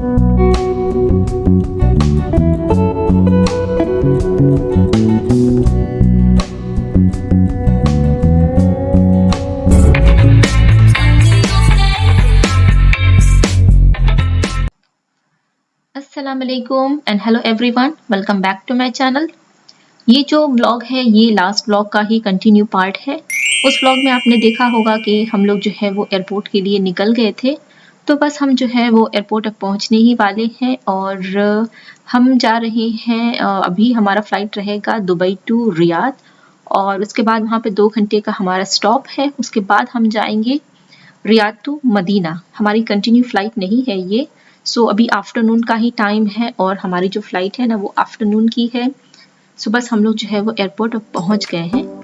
अस्सलामुअलैकुम and hello everyone, welcome back to my channel. ये जो व्लॉग है ये लास्ट व्लॉग का ही कंटिन्यू पार्ट है। उस व्लॉग में आपने देखा होगा कि हम लोग जो है वो एयरपोर्ट के लिए निकल गए थे। तो बस हम जो है वो एयरपोर्ट अब पहुंचने ही वाले हैं और हम जा रहे हैं। अभी हमारा फ़्लाइट रहेगा दुबई टू रियाद और उसके बाद वहाँ पे 2 घंटे का हमारा स्टॉप है। उसके बाद हम जाएंगे रियाद टू मदीना। हमारी कंटिन्यू फ़्लाइट नहीं है ये। सो अभी आफ्टरनून का ही टाइम है और हमारी जो फ़्लाइट है ना वो आफ्टरनून की है। सो बस हम लोग जो है वो एयरपोर्ट अब पहुंच गए हैं।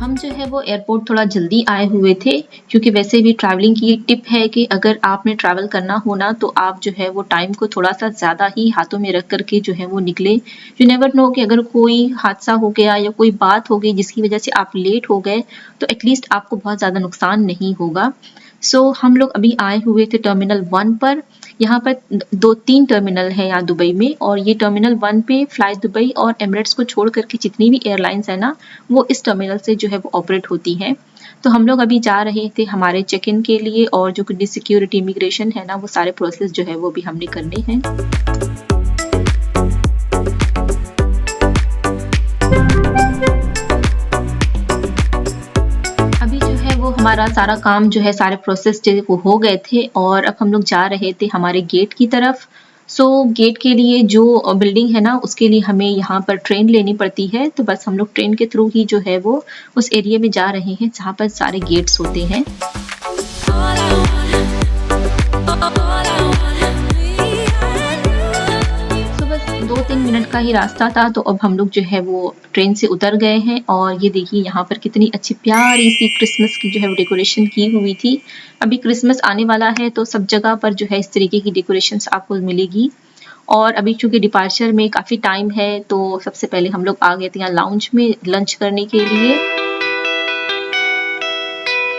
हम जो है वो एयरपोर्ट थोड़ा जल्दी आए हुए थे क्योंकि वैसे भी ट्रैवलिंग की एक टिप है कि अगर आपने ट्रैवल करना हो ना तो आप जो है वो टाइम को थोड़ा सा ज़्यादा ही हाथों में रख करके जो है वो निकले। यू नेवर नो कि अगर कोई हादसा हो गया या कोई बात हो गई जिसकी वजह से आप लेट हो गए तो एटलीस्ट आपको बहुत ज़्यादा नुकसान नहीं होगा। सो हम लोग अभी आए हुए थे टर्मिनल 1 पर। यहाँ पर 2-3 टर्मिनल है यहाँ दुबई में और ये टर्मिनल 1 पे फ्लाई दुबई और एमिरेट्स को छोड़ करके जितनी भी एयरलाइंस है ना वो इस टर्मिनल से जो है वो ऑपरेट होती हैं। तो हम लोग अभी जा रहे थे हमारे चेक इन के लिए और जो कि सिक्योरिटी इमिग्रेशन है ना वो सारे प्रोसेस जो है वो भी हमने करने हैं। अभी जो है वो हमारा सारा काम जो है सारे प्रोसेस जो वो हो गए थे और अब हम लोग जा रहे थे हमारे गेट की तरफ। सो गेट के लिए जो बिल्डिंग है ना उसके लिए हमें यहाँ पर ट्रेन लेनी पड़ती है। तो बस हम लोग ट्रेन के थ्रू ही जो है वो उस एरिया में जा रहे हैं जहाँ पर सारे गेट्स होते हैं। सो बस 2-3 मिनट का ही रास्ता था तो अब हम लोग जो है वो ट्रेन से उतर गए हैं और ये देखिए यहाँ पर कितनी अच्छी प्यारी सी क्रिसमस की जो है वो डेकोरेशन की हुई थी। अभी क्रिसमस आने वाला है तो सब जगह पर जो है इस तरीके की डेकोरेशंस आपको मिलेगी। और अभी चूंकि डिपार्चर में काफ़ी टाइम है तो सबसे पहले हम लोग आ गए थे यहाँ लाउंज में लंच करने के लिए।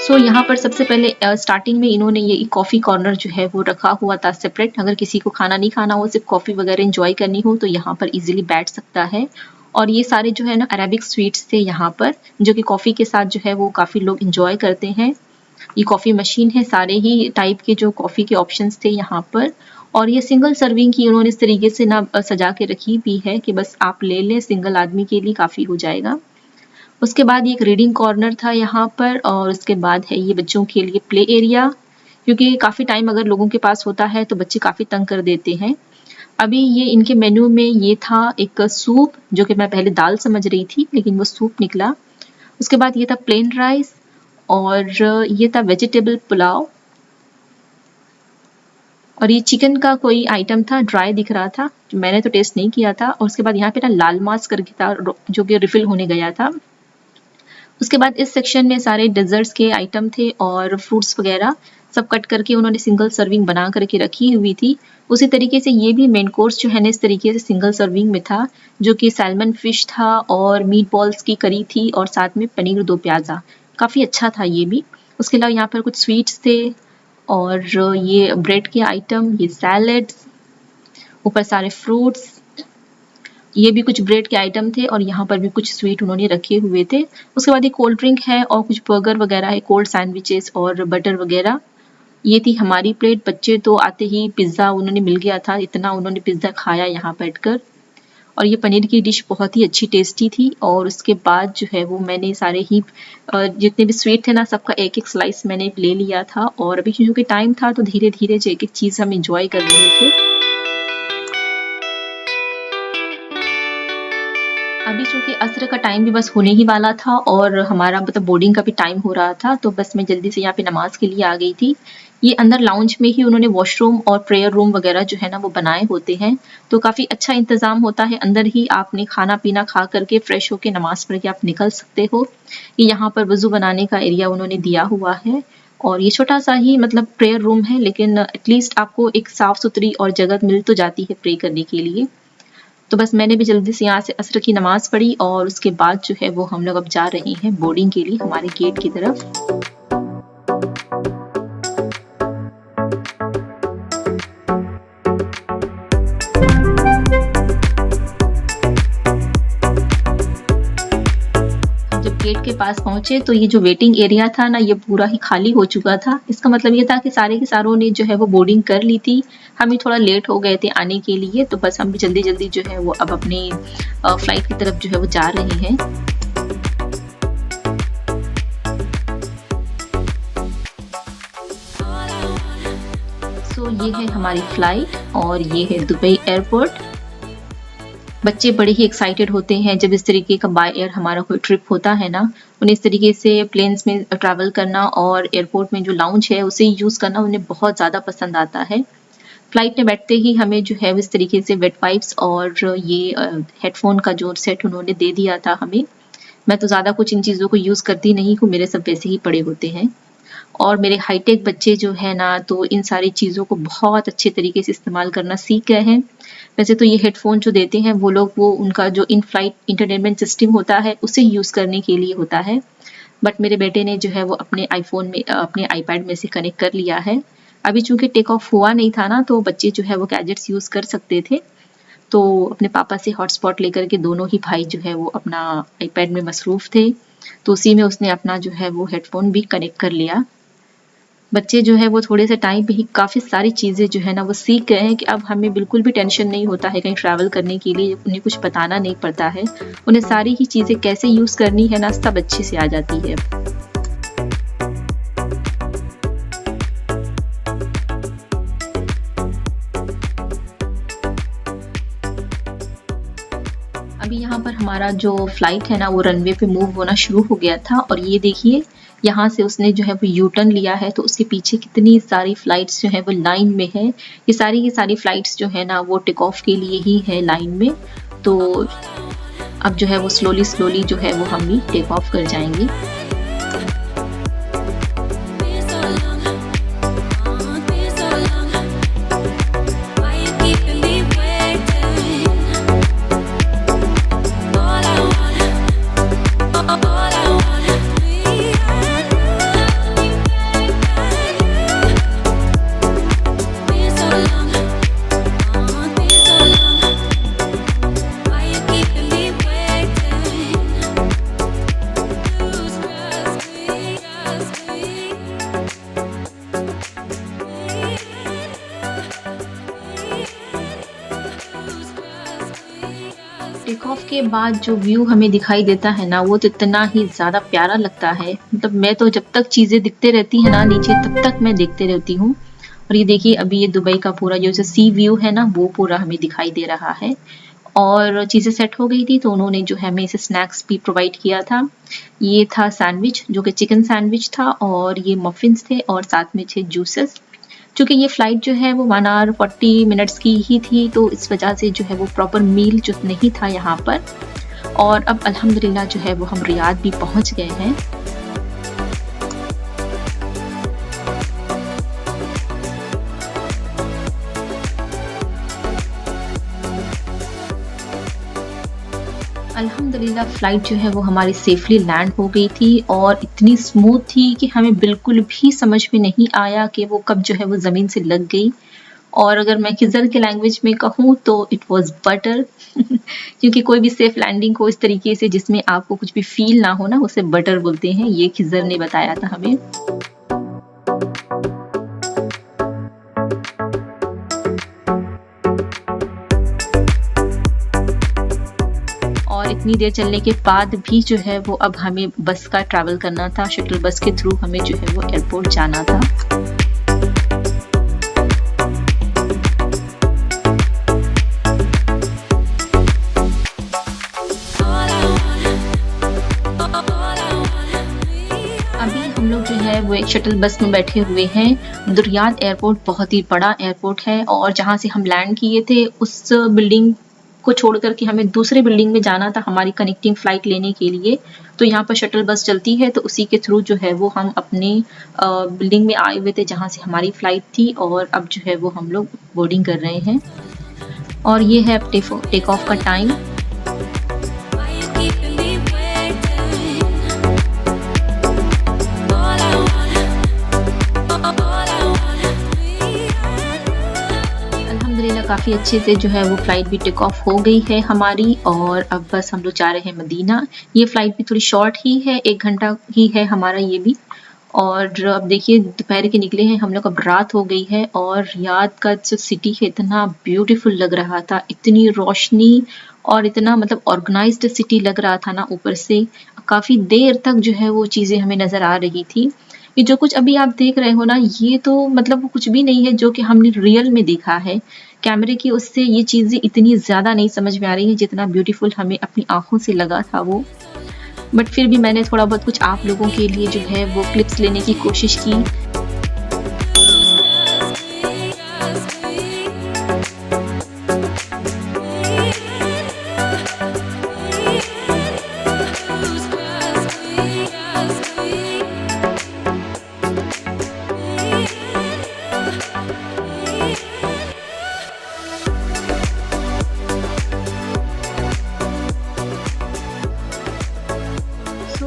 सो यहाँ पर सबसे पहले स्टार्टिंग में इन्होंने ये कॉफ़ी कॉर्नर जो है वो रखा हुआ था सेपरेट। अगर किसी को खाना नहीं खाना हो सिर्फ कॉफ़ी वगैरह एंजॉय करनी हो तो यहाँ पर इजीली बैठ सकता है। और ये सारे जो है ना अरेबिक स्वीट्स थे यहाँ पर जो कि कॉफ़ी के साथ जो है वो काफ़ी लोग एंजॉय करते हैं। ये कॉफ़ी मशीन है, सारे ही टाइप के जो कॉफ़ी के ऑप्शंस थे यहाँ पर। और ये सिंगल सर्विंग की उन्होंने इस तरीके से ना सजा के रखी भी है कि बस आप ले लें, सिंगल आदमी के लिए काफ़ी हो जाएगा। उसके बाद ये एक रीडिंग कॉर्नर था यहाँ पर और उसके बाद है ये बच्चों के लिए प्ले एरिया क्योंकि काफ़ी टाइम अगर लोगों के पास होता है तो बच्चे काफ़ी तंग कर देते हैं। अभी ये इनके मेन्यू में ये था एक सूप जो कि मैं पहले दाल समझ रही थी लेकिन वो सूप निकला। उसके बाद ये था प्लेन राइस और ये था वेजिटेबल पुलाव और ये चिकन का कोई आइटम था, ड्राई दिख रहा था, मैंने तो टेस्ट नहीं किया था। और उसके बाद यहाँ पे ना लाल मास करके था जो कि रिफिल होने गया था। उसके बाद इस सेक्शन में सारे डेजर्ट्स के आइटम थे और फ्रूट्स वगैरह सब कट करके उन्होंने सिंगल सर्विंग बना करके रखी हुई थी। उसी तरीके से ये भी मेन कोर्स जो है ना इस तरीके से सिंगल सर्विंग में था जो कि सैल्मन फिश था और मीट बॉल्स की करी थी और साथ में पनीर दो प्याज़ा, काफ़ी अच्छा था ये भी। उसके अलावा यहाँ पर कुछ स्वीट्स थे और ये ब्रेड के आइटम, ये सैलड्स, ऊपर सारे फ्रूट्स, ये भी कुछ ब्रेड के आइटम थे और यहाँ पर भी कुछ स्वीट उन्होंने रखे हुए थे। उसके बाद ये कोल्ड ड्रिंक है और कुछ बर्गर वगैरह है, कोल्ड सैंडविचेस और बटर वगैरह। ये थी हमारी प्लेट। बच्चे तो आते ही पिज़्ज़ा उन्होंने मिल गया था, इतना उन्होंने पिज़्ज़ा खाया यहाँ बैठकर। और ये पनीर की डिश बहुत ही अच्छी टेस्टी थी। और उसके बाद जो है वो मैंने सारे ही जितने भी स्वीट थे ना सबका एक एक स्लाइस मैंने ले लिया था और अभी क्योंकि टाइम था तो धीरे धीरे जो एक एक चीज़ हम इंजॉय कर रहे थे। अभी चूँकि अस्र का टाइम भी बस होने ही वाला था और हमारा मतलब बोर्डिंग का भी टाइम हो रहा था तो बस मैं जल्दी से यहाँ पे नमाज़ के लिए आ गई थी। ये अंदर लाउंज में ही उन्होंने वॉशरूम और प्रेयर रूम वगैरह जो है ना वो बनाए होते हैं तो काफ़ी अच्छा इंतज़ाम होता है। अंदर ही आपने खाना पीना खा करके फ्रेश होके नमाज़ पढ़ के आप निकल सकते हो। ये यहाँ पर वज़ू बनाने का एरिया उन्होंने दिया हुआ है और ये छोटा सा ही मतलब प्रेयर रूम है लेकिन एटलीस्ट आपको एक साफ़ सुथरी और जगह मिल तो जाती है प्रे करने के लिए। तो बस मैंने भी जल्दी से यहाँ से असर की नमाज़ पढ़ी और उसके बाद जो है वो हम लोग अब जा रहे हैं बोर्डिंग के लिए हमारे गेट की तरफ। गेट के पास पहुंचे तो ये जो वेटिंग एरिया था ना, ये पूरा ही खाली हो चुका था। इसका मतलब ये था कि सारे के सारों ने जो है वो बोर्डिंग कर ली थी। हम ही थोड़ा लेट हो गए थे आने के लिए, तो बस हम भी जल्दी जल्दी जो है वो अब अपने फ्लाइट की तरफ जो है वो जा रहे हैं। सो ये है हमारी फ्लाइट और ये है दुबई एयरपोर्ट। बच्चे बड़े ही एक्साइटेड होते हैं जब इस तरीके का बाय एयर हमारा कोई ट्रिप होता है ना। उन्हें इस तरीके से प्लेन्स में ट्रैवल करना और एयरपोर्ट में जो लाउंज है उसे यूज़ करना उन्हें बहुत ज़्यादा पसंद आता है। फ्लाइट में बैठते ही हमें जो है इस तरीके से वेट वाइप्स और ये हेडफोन का जो सेट उन्होंने दे दिया था हमें। मैं तो ज़्यादा कुछ इन चीज़ों को यूज़ करती नहीं हूँ, मेरे सब वैसे ही पड़े होते हैं। और मेरे हाईटेक बच्चे जो है ना, तो इन सारी चीज़ों को बहुत अच्छे तरीके से इस्तेमाल करना सीख गए हैं। वैसे तो ये हेडफोन जो देते हैं वो लोग, वो उनका जो इन फ्लाइट इंटरटेनमेंट सिस्टम होता है उसे यूज़ करने के लिए होता है, बट मेरे बेटे ने जो है वो अपने आईफोन में अपने आईपैड में से कनेक्ट कर लिया है। अभी चूंकि टेक ऑफ हुआ नहीं था ना, तो बच्चे जो है वो गैजेट्स यूज़ कर सकते थे, तो अपने पापा से हॉटस्पॉट लेकर के दोनों ही भाई जो है वो अपना आईपैड में मसरूफ़ थे, तो उसी में उसने अपना जो है वो हेडफोन भी कनेक्ट कर लिया। बच्चे जो है वो थोड़े से टाइम पे ही काफ़ी सारी चीज़ें जो है ना वो सीख गए हैं कि अब हमें बिल्कुल भी टेंशन नहीं होता है कहीं ट्रैवल करने के लिए, उन्हें कुछ बताना नहीं पड़ता है। उन्हें सारी ही चीज़ें कैसे यूज़ करनी है ना, सब अच्छे से आ जाती है। अभी यहाँ पर हमारा जो फ्लाइट है ना वो रनवे पे मूव होना शुरू हो गया था, और ये देखिए यहाँ से उसने जो है वो यू टर्न लिया है, तो उसके पीछे कितनी सारी फ्लाइट्स जो है वो लाइन में है। ये सारी की सारी फ्लाइट्स जो है ना वो टेक ऑफ के लिए ही है लाइन में। तो अब जो है वो स्लोली जो है वो हम भी टेक ऑफ कर जाएंगे। टेक ऑफ के बाद जो व्यू हमें दिखाई देता है ना, वो तो इतना ही ज़्यादा प्यारा लगता है। मतलब मैं तो जब तक चीज़ें दिखते रहती हैं ना नीचे, तब तक मैं देखते रहती हूँ। और ये देखिए अभी ये दुबई का पूरा जो सी व्यू है ना, वो पूरा हमें दिखाई दे रहा है। और चीज़ें सेट हो गई थी तो उन्होंने जो है हमें इसे स्नैक्स भी प्रोवाइड किया था। ये था सैंडविच, जो कि चिकन सैंडविच था, और ये मफिन्स थे और साथ में थे जूसेस। चूँकि ये फ़्लाइट जो है वो 1 आवर 40 मिनट्स की ही थी, तो इस वजह से जो है वो प्रॉपर मील जो नहीं था यहाँ पर। और अब अल्हम्दुलिल्लाह जो है वो हम रियाद भी पहुँच गए हैं। अल्हम्दुलिल्लाह फ़्लाइट जो है वो हमारी सेफ़ली लैंड हो गई थी, और इतनी स्मूथ थी कि हमें बिल्कुल भी समझ में नहीं आया कि वो कब जो है वो ज़मीन से लग गई। और अगर मैं खिज़र के लैंग्वेज में कहूँ तो इट वाज़ बटर क्योंकि कोई भी सेफ़ लैंडिंग हो इस तरीके से जिसमें आपको कुछ भी फ़ील ना हो ना, उसे बटर बोलते हैं। ये खिज़र ने बताया था हमें। और इतनी देर चलने के बाद भी जो है वो अब हमें बस का ट्रैवल करना था, शटल बस के थ्रू हमें जो है वो एयरपोर्ट जाना था। अभी हम लोग जो है वो एक शटल बस में बैठे हुए हैं। रियाद एयरपोर्ट बहुत ही बड़ा एयरपोर्ट है, और जहाँ से हम लैंड किए थे उस बिल्डिंग को छोड़ कर के हमें दूसरे बिल्डिंग में जाना था हमारी कनेक्टिंग फ़्लाइट लेने के लिए। तो यहाँ पर शटल बस चलती है, तो उसी के थ्रू जो है वो हम अपने बिल्डिंग में आए हुए थे जहाँ से हमारी फ़्लाइट थी, और अब जो है वो हम लोग बोर्डिंग कर रहे हैं। और ये है टेक ऑफ का टाइम। अल्हम्दुलिल्लाह काफ़ी अच्छे से जो है वो फ़्लाइट भी टेक ऑफ हो गई है हमारी, और अब बस हम लोग जा रहे हैं मदीना। ये फ़्लाइट भी थोड़ी शॉर्ट ही है, 1 घंटा ही है हमारा ये भी। और अब देखिए दोपहर के निकले हैं हम लोग, अब रात हो गई है। और रियाद का जो सिटी है इतना ब्यूटीफुल लग रहा था, इतनी रोशनी और इतना मतलब ऑर्गेनाइज्ड सिटी लग रहा था ना ऊपर से। काफ़ी देर तक जो है वो चीज़ें हमें नज़र आ रही थी। ये जो कुछ अभी आप देख रहे हो ना, ये तो मतलब कुछ भी नहीं है जो कि हमने रियल में देखा है। कैमरे की उससे ये चीज़ें इतनी ज़्यादा नहीं समझ में आ रही हैं जितना ब्यूटीफुल हमें अपनी आँखों से लगा था वो। बट फिर भी मैंने थोड़ा बहुत कुछ आप लोगों के लिए जो है वो क्लिप्स लेने की कोशिश की।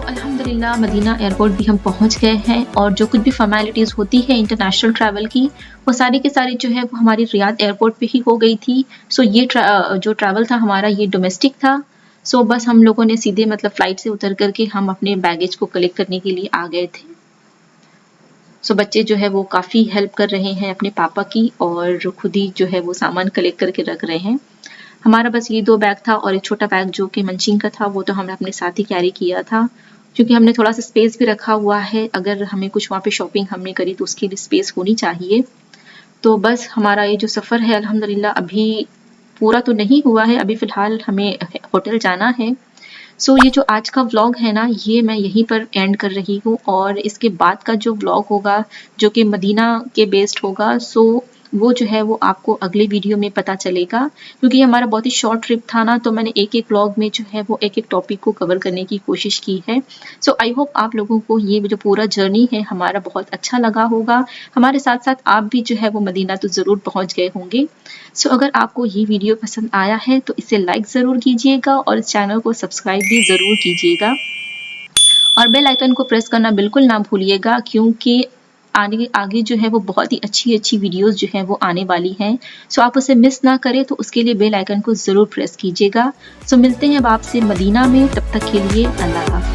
अल्हम्दुलिल्लाह मदीना एयरपोर्ट भी हम पहुंच गए हैं, और जो कुछ भी फॉर्मेलिटीज़ होती है इंटरनेशनल ट्रैवल की, वो सारी की सारी जो है वो हमारी रियाद एयरपोर्ट पे ही हो गई थी। सो ये जो ट्रैवल था हमारा ये डोमेस्टिक था। सो बस हम लोगों ने सीधे मतलब फ़्लाइट से उतर करके हम अपने बैगेज को कलेक्ट करने के लिए आ गए थे। सो बच्चे जो है वो काफ़ी हेल्प कर रहे हैं अपने पापा की, और खुद ही जो है वो सामान कलेक्ट करके रख रहे हैं। हमारा बस ये 2 बैग था, और एक छोटा बैग जो कि मंचिंग का था वो तो हमने अपने साथ ही कैरी किया था, क्योंकि हमने थोड़ा सा स्पेस भी रखा हुआ है। अगर हमें कुछ वहाँ पे शॉपिंग हमने करी तो उसके लिए स्पेस होनी चाहिए। तो बस हमारा ये जो सफ़र है अल्हम्दुलिल्लाह अभी पूरा तो नहीं हुआ है, अभी फ़िलहाल हमें होटल जाना है। सो ये जो आज का व्लॉग है ना, ये मैं यहीं पर एंड कर रही हूँ, और इसके बाद का जो व्लॉग होगा जो कि मदीना के बेस्ड होगा, सो वो जो है वो आपको अगले वीडियो में पता चलेगा, क्योंकि हमारा बहुत ही शॉर्ट ट्रिप था ना, तो मैंने एक-एक व्लॉग में जो है वो एक-एक टॉपिक को कवर करने की कोशिश की है। सो आई होप आप लोगों को ये जो पूरा जर्नी है हमारा बहुत अच्छा लगा होगा। हमारे साथ-साथ आप भी जो है वो मदीना तो ज़रूर पहुँच गए होंगे। सो अगर आपको ये वीडियो पसंद आया है तो इसे लाइक ज़रूर कीजिएगा, और इस चैनल को सब्सक्राइब भी ज़रूर कीजिएगा, और बेल आइकन को प्रेस करना बिल्कुल ना भूलिएगा, क्योंकि आगे आगे जो है वो बहुत ही अच्छी वीडियोस जो है वो आने वाली हैं। सो आप उसे मिस ना करें, तो उसके लिए बेल आइकन को ज़रूर प्रेस कीजिएगा। सो मिलते हैं अब आपसे मदीना में, तब तक के लिए अल्लाह हाफ़िज़।